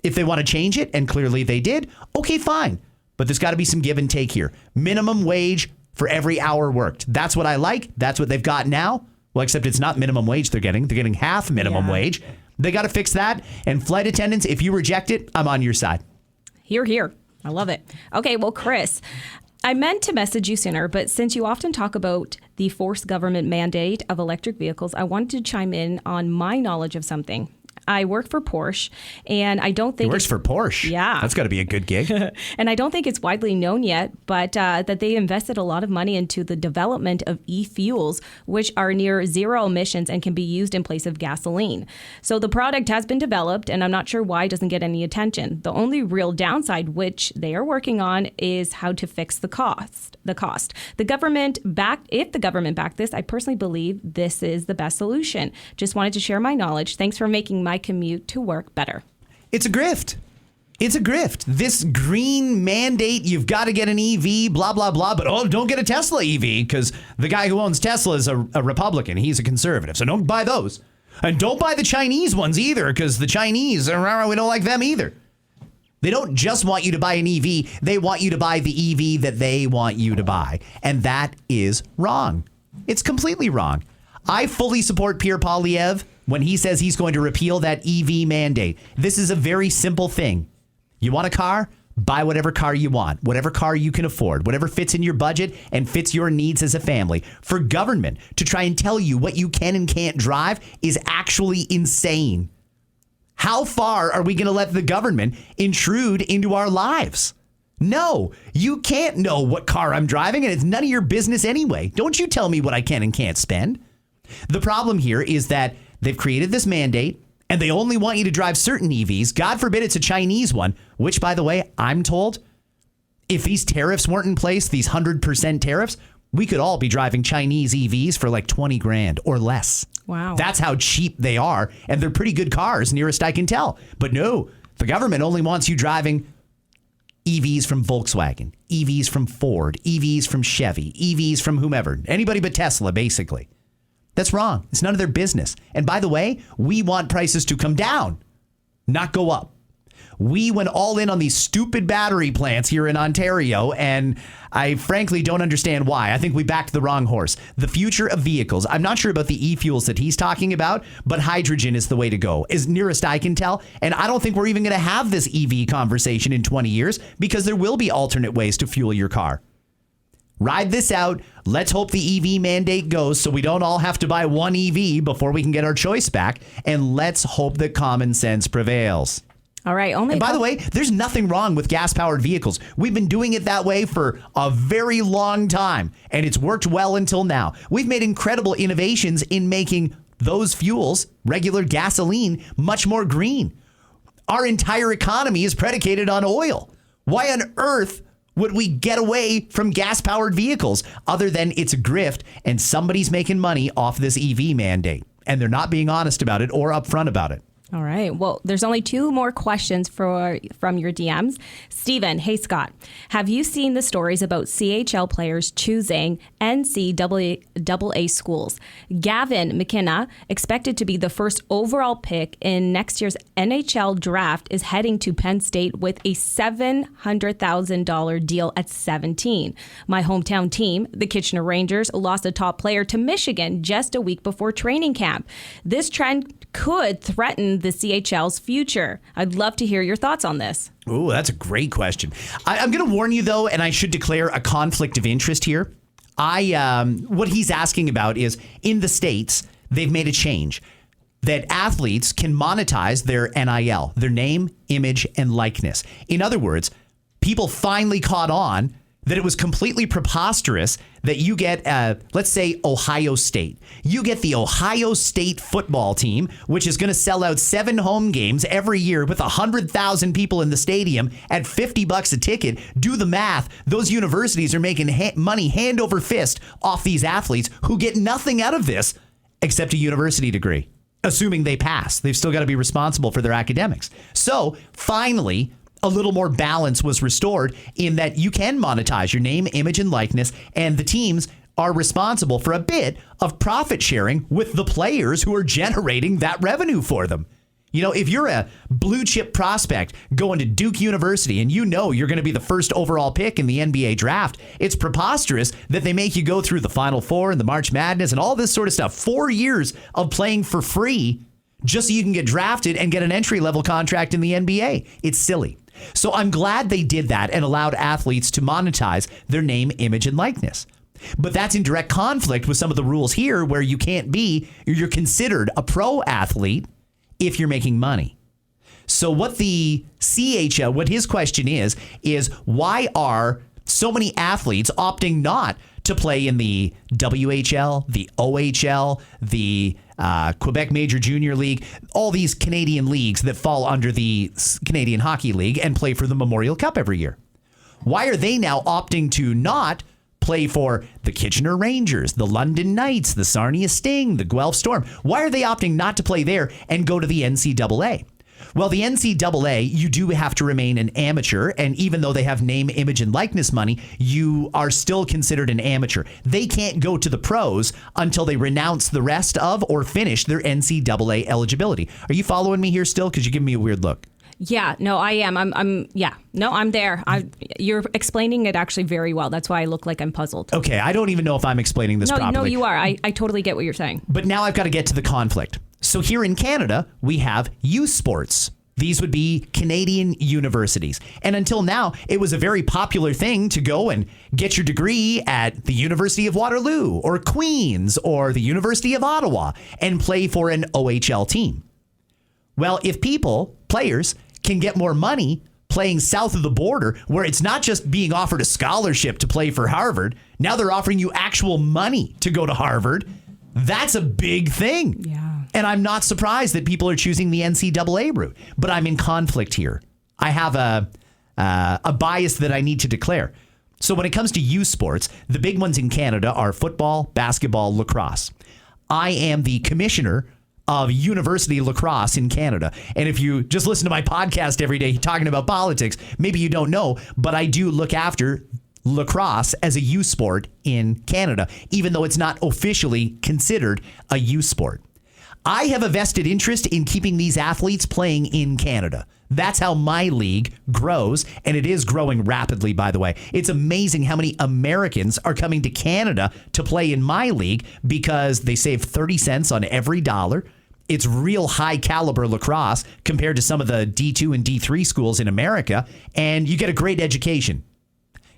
If they want to change it, and clearly they did, okay, fine. But there's got to be some give and take here. Minimum wage for every hour worked. That's what I like. That's what they've got now. Well, except it's not minimum wage they're getting. They're getting half minimum wage. They got to fix that. And flight attendants, if you reject it, I'm on your side. Hear, hear. I love it. Okay, well, Chris, I meant to message you sooner, but since you often talk about the forced government mandate of electric vehicles, I wanted to chime in on my knowledge of something. I work for Porsche, and I don't think He works for Porsche. Yeah. That's got to be a good gig. And I don't think it's widely known yet, but that they invested a lot of money into the development of e-fuels, which are near zero emissions and can be used in place of gasoline. So the product has been developed, and I'm not sure why it doesn't get any attention. The only real downside, which they are working on, is how to fix the cost. If the government backed this, I personally believe this is the best solution. Just wanted to share my knowledge. Thanks for making my commute to work better. It's a grift. It's a grift. This green mandate, you've got to get an EV, blah, blah, blah. But don't get a Tesla EV because the guy who owns Tesla is a Republican. He's a conservative. So don't buy those. And don't buy the Chinese ones either because the Chinese, we don't like them either. They don't just want you to buy an EV. They want you to buy the EV that they want you to buy. And that is wrong. It's completely wrong. I fully support Pierre Poilievre when he says he's going to repeal that EV mandate. This is a very simple thing. You want a car? Buy whatever car you want, whatever car you can afford, whatever fits in your budget and fits your needs as a family. For government to try and tell you what you can and can't drive is actually insane. How far are we going to let the government intrude into our lives? No, you can't know what car I'm driving, and it's none of your business anyway. Don't you tell me what I can and can't spend. The problem here is that they've created this mandate, and they only want you to drive certain EVs. God forbid it's a Chinese one, which, by the way, I'm told, if these tariffs weren't in place, these 100% tariffs, we could all be driving Chinese EVs for like 20 grand or less. Wow. That's how cheap they are. And they're pretty good cars, nearest I can tell. But no, the government only wants you driving EVs from Volkswagen, EVs from Ford, EVs from Chevy, EVs from whomever. Anybody but Tesla, basically. That's wrong. It's none of their business. And by the way, we want prices to come down, not go up. We went all in on these stupid battery plants here in Ontario, and I frankly don't understand why. I think we backed the wrong horse. The future of vehicles, I'm not sure about the e-fuels that he's talking about, but hydrogen is the way to go, as nearest I can tell. And I don't think we're even going to have this EV conversation in 20 years because there will be alternate ways to fuel your car. Ride this out. Let's hope the EV mandate goes so we don't all have to buy one EV before we can get our choice back. And let's hope that common sense prevails. All right. And by the way, there's nothing wrong with gas-powered vehicles. We've been doing it that way for a very long time, and it's worked well until now. We've made incredible innovations in making those fuels, regular gasoline, much more green. Our entire economy is predicated on oil. Why on earth would we get away from gas-powered vehicles other than it's a grift and somebody's making money off this EV mandate, and they're not being honest about it or upfront about it? All right. Well, there's only two more questions from your DMs. Stephen, hey, Scott, have you seen the stories about CHL players choosing NCAA schools? Gavin McKenna, expected to be the first overall pick in next year's NHL draft, is heading to Penn State with a $700,000 deal at 17. My hometown team, the Kitchener Rangers, lost a top player to Michigan just a week before training camp. This trend could threaten the CHL's future. I'd love to hear your thoughts on this. Oh, that's a great question. I'm going to warn you, though, and I should declare a conflict of interest here. What he's asking about is in the States, they've made a change that athletes can monetize their NIL, their name, image, and likeness. In other words, people finally caught on that it was completely preposterous that you get, let's say, Ohio State. You get the Ohio State football team, which is going to sell out 7 home games every year with 100,000 people in the stadium at $50 a ticket. Do the math. Those universities are making money hand over fist off these athletes who get nothing out of this except a university degree. Assuming they pass. They've still got to be responsible for their academics. So finally, a little more balance was restored in that you can monetize your name, image, and likeness, and the teams are responsible for a bit of profit sharing with the players who are generating that revenue for them. You know, if you're a blue chip prospect going to Duke University and you know you're going to be the first overall pick in the NBA draft, it's preposterous that they make you go through the Final Four and the March Madness and all this sort of stuff. 4 years of playing for free just so you can get drafted and get an entry-level contract in the NBA. It's silly. So I'm glad they did that and allowed athletes to monetize their name, image, and likeness. But that's in direct conflict with some of the rules here where you can't be, you're considered a pro athlete if you're making money. So what the CHL, what his question is why are so many athletes opting not to play in the WHL, the OHL, the Quebec Major Junior League, all these Canadian leagues that fall under the Canadian Hockey League and play for the Memorial Cup every year? Why are they now opting to not play for the Kitchener Rangers, the London Knights, the Sarnia Sting, the Guelph Storm? Why are they opting not to play there and go to the NCAA? Well, the NCAA, you do have to remain an amateur, and even though they have name, image, and likeness money, you are still considered an amateur. They can't go to the pros until they renounce the rest of or finish their NCAA eligibility. Are you following me here still? Because you're giving me a weird look. Yeah, no, I am. I'm there. You're explaining it actually very well. That's why I look like I'm puzzled. Okay, I don't even know if I'm explaining this properly. No, you are. I totally get what you're saying. But now I've got to get to the conflict. So here in Canada, we have youth sports. These would be Canadian universities. And until now, it was a very popular thing to go and get your degree at the University of Waterloo or Queen's or the University of Ottawa and play for an OHL team. Well, if players can get more money playing south of the border, where it's not just being offered a scholarship to play for Harvard, now they're offering you actual money to go to Harvard. That's a big thing. Yeah. And I'm not surprised that people are choosing the NCAA route, but I'm in conflict here. I have a bias that I need to declare. So when it comes to youth sports, the big ones in Canada are football, basketball, lacrosse. I am the commissioner of university lacrosse in Canada. And if you just listen to my podcast every day talking about politics, maybe you don't know, but I do look after lacrosse as a youth sport in Canada, even though it's not officially considered a youth sport. I have a vested interest in keeping these athletes playing in Canada. That's how my league grows, and it is growing rapidly, by the way. It's amazing how many Americans are coming to Canada to play in my league because they save 30 cents on every dollar. It's real high caliber lacrosse compared to some of the D2 and D3 schools in America, and you get a great education.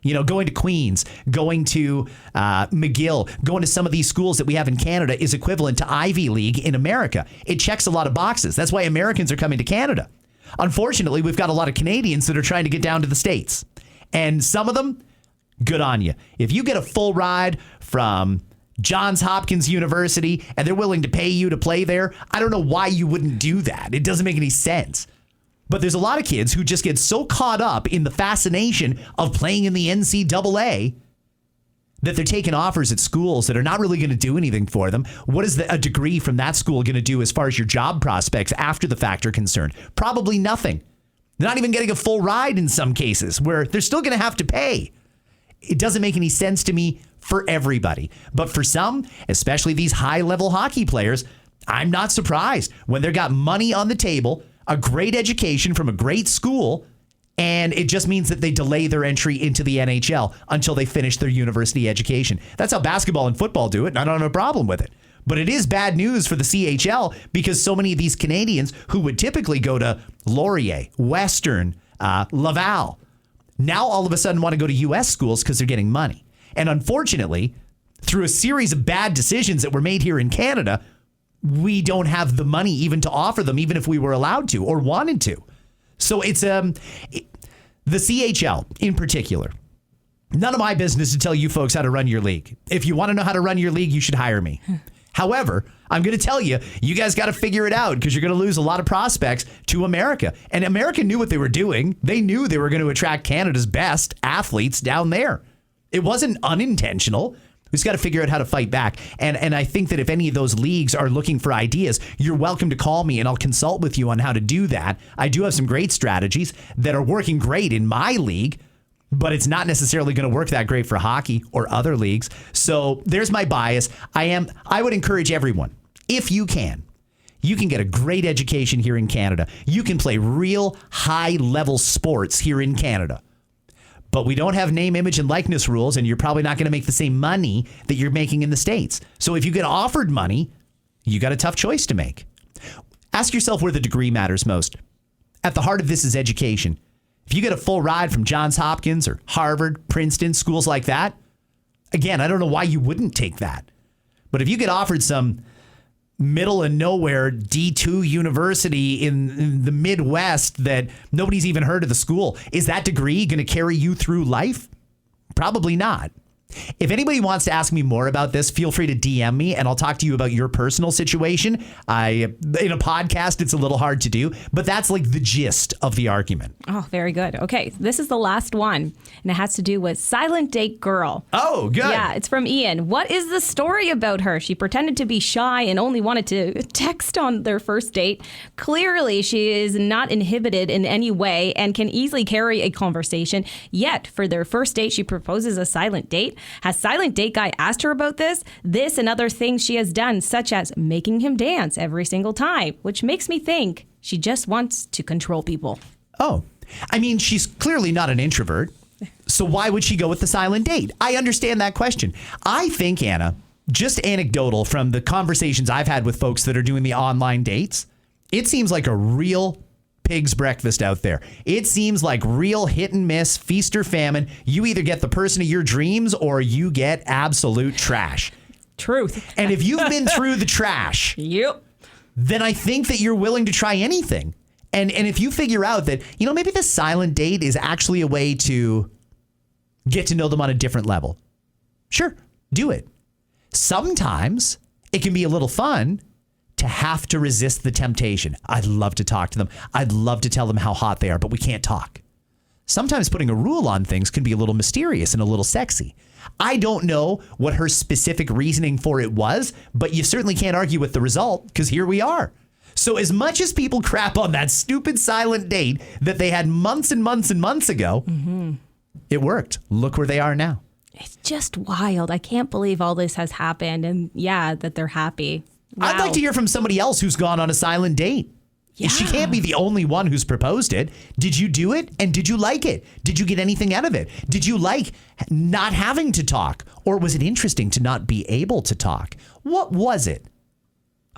You know, going to Queen's, going to McGill, going to some of these schools that we have in Canada is equivalent to Ivy League in America. It checks a lot of boxes. That's why Americans are coming to Canada. Unfortunately, we've got a lot of Canadians that are trying to get down to the States. And some of them, good on you. If you get a full ride from Johns Hopkins University and they're willing to pay you to play there, I don't know why you wouldn't do that. It doesn't make any sense. But there's a lot of kids who just get so caught up in the fascination of playing in the NCAA that they're taking offers at schools that are not really going to do anything for them. What is a degree from that school going to do as far as your job prospects after the fact are concerned? Probably nothing. They're not even getting a full ride in some cases where they're still going to have to pay. It doesn't make any sense to me for everybody. But for some, especially these high-level hockey players, I'm not surprised when they've got money on the table, a great education from a great school, and it just means that they delay their entry into the NHL until they finish their university education. That's how basketball and football do it, and I don't have a problem with it. But it is bad news for the CHL because so many of these Canadians who would typically go to Laurier, Western, Laval, now all of a sudden want to go to U.S. schools because they're getting money. And unfortunately, through a series of bad decisions that were made here in Canada, we don't have the money even to offer them, even if we were allowed to or wanted to. So it's the CHL in particular. None of my business to tell you folks how to run your league. If you want to know how to run your league, you should hire me. However, I'm going to tell you, you guys got to figure it out because you're going to lose a lot of prospects to America. And America knew what they were doing. They knew they were going to attract Canada's best athletes down there. It wasn't unintentional. We just got to figure out how to fight back. And I think that if any of those leagues are looking for ideas, you're welcome to call me and I'll consult with you on how to do that. I do have some great strategies that are working great in my league, but it's not necessarily going to work that great for hockey or other leagues. So there's my bias. I would encourage everyone, if you can get a great education here in Canada. You can play real high-level sports here in Canada. But we don't have name, image, and likeness rules, and you're probably not going to make the same money that you're making in the States. So if you get offered money, you got a tough choice to make. Ask yourself where the degree matters most. At the heart of this is education. If you get a full ride from Johns Hopkins or Harvard, Princeton, schools like that, again, I don't know why you wouldn't take that. But if you get offered some middle of nowhere D2 university in the Midwest that nobody's even heard of the school. Is that degree going to carry you through life? Probably not. If anybody wants to ask me more about this, feel free to DM me and I'll talk to you about your personal situation. In a podcast, it's a little hard to do, but that's like the gist of the argument. Oh, very good. Okay, this is the last one, and it has to do with Silent Date Girl. Oh, good. Yeah, it's from Ian. What is the story about her? She pretended to be shy and only wanted to text on their first date. Clearly, she is not inhibited in any way and can easily carry a conversation. Yet, for their first date, she proposes a silent date. Has Silent Date Guy asked her about this? This and other things she has done, such as making him dance every single time, which makes me think she just wants to control people. Oh, I mean, she's clearly not an introvert. So why would she go with the silent date? I understand that question. I think, Anna, just anecdotal from the conversations I've had with folks that are doing the online dates, it seems like a real pig's breakfast out there. It seems like real hit and miss, feast or famine. You either get the person of your dreams or you get absolute trash. Truth. And if you've been through the trash, Yep. then I think that you're willing to try anything. And if you figure out that, maybe the silent date is actually a way to get to know them on a different level, sure, do it. Sometimes it can be a little fun to have to resist the temptation. I'd love to talk to them. I'd love to tell them how hot they are, but we can't talk. Sometimes putting a rule on things can be a little mysterious and a little sexy. I don't know what her specific reasoning for it was, but you certainly can't argue with the result because here we are. So as much as people crap on that stupid silent date that they had months and months and months ago, it worked. Look where they are now. It's just wild. I can't believe all this has happened. And yeah, that they're happy. Wow. I'd like to hear from somebody else who's gone on a silent date. Yeah. She can't be the only one who's proposed it. Did you do it? And did you like it? Did you get anything out of it? Did you like not having to talk? Or was it interesting to not be able to talk? What was it?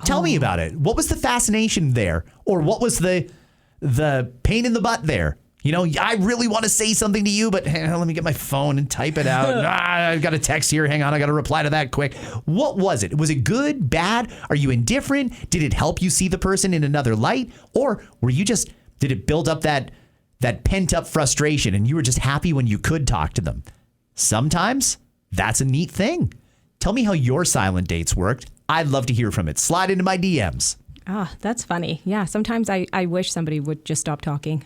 Tell me about it. What was the fascination there? Or what was the pain in the butt there? I really want to say something to you, but let me get my phone and type it out. I've got a text here. Hang on. I got to reply to that quick. What was it? Was it good, bad? Are you indifferent? Did it help you see the person in another light? Or did it build up that pent up frustration and you were just happy when you could talk to them? Sometimes that's a neat thing. Tell me how your silent dates worked. I'd love to hear from it. Slide into my DMs. Ah, that's funny. Yeah, sometimes I wish somebody would just stop talking.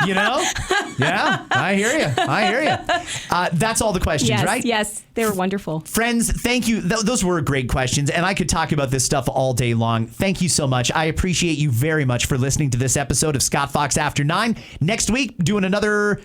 Yeah, I hear you. That's all the questions, right? Yes, they were wonderful. Friends, thank you. Those were great questions, and I could talk about this stuff all day long. Thank you so much. I appreciate you very much for listening to this episode of Scott Fox After 9. Next week, doing another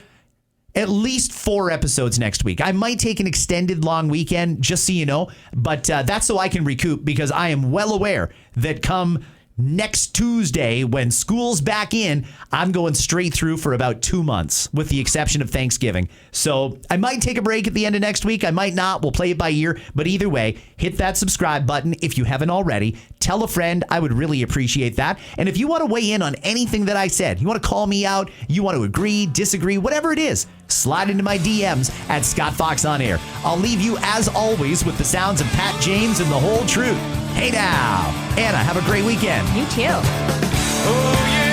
at least 4 episodes next week. I might take an extended long weekend, just so you know, but that's so I can recoup because I am well aware that come next Tuesday when school's back in, I'm going straight through for about 2 months with the exception of Thanksgiving. So I might take a break at the end of next week. I might not. We'll play it by ear. But either way, hit that subscribe button if you haven't already. Tell a friend. I would really appreciate that. And if you want to weigh in on anything that I said, you want to call me out, you want to agree, disagree, whatever it is, slide into my DMs at Scott Fox On Air. I'll leave you, as always, with the sounds of Pat James and The Whole Truth. Hey now, Anna, have a great weekend. You too. Oh, yeah.